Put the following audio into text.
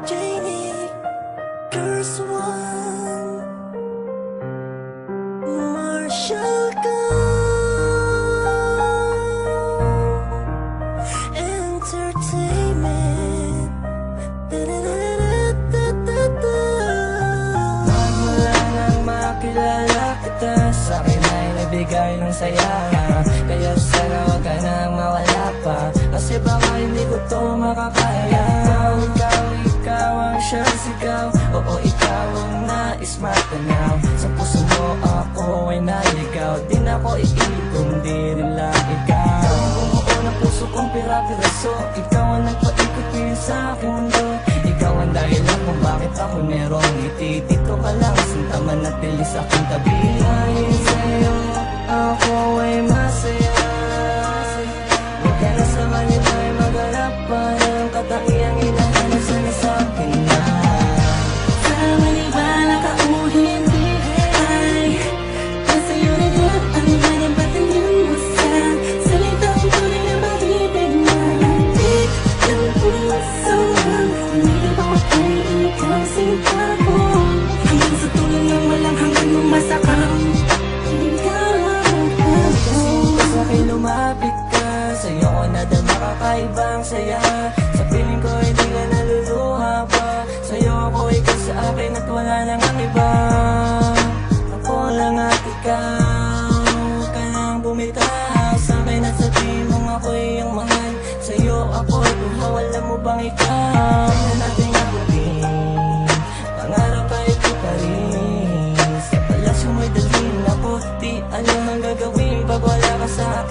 Janie, Curse One, Marshall Entertainment. Magmula nang makilala kita, sa'kin ay nabigay ng saya. Kaya sana wag ka nang mawala pa, kasi baka hindi ko to makakaya. Ikaw ang siyang sigaw, oo ikaw ang nais matanaw. Sa puso mo ako ay naligaw, di na ko iigong, di rin lang ikaw. Bumuo ng puso kong pira-piraso, ikaw ang nagpaikot-pil sa aking mundo. Ikaw ang dahilan kung bakit ako merong ngiti. Dito ka lang, sinta manatili sa aking tabi. Dahil sa'yo, ako ay masaya. Huwag ka na sa kanila ay maghanap pa ng katangiang hinahanap sana sa akin na. Sa maniwala ka o hindi, ay nasa'yo na yan ang manibatan mo sa salitang tunay na pag-ibig na hatid ng puso. Hindi ba ko ay ikaw sinta ko, hanggang sa tuloy ng walang hanggang lumasakang ikaw ako. Sa akin lumapit ka, sa'yo ko nadama kakaibang saya. Sa piling ko hindi ka naluluha pa, sa'yo ako ikaw sa akin at wala nang ang iba. Ako lang at ikaw, huwag ka nang bumitaw sa akin at sabihin mong ako'y iyong mahal. Sa'yo ako'y buhaw, alam mo bang ikaw na natin abutin, pangarap ay ito pa rin. Sa palasyo mo'y dalhin ako, di alam ang gagawin pag wala ka sa akin.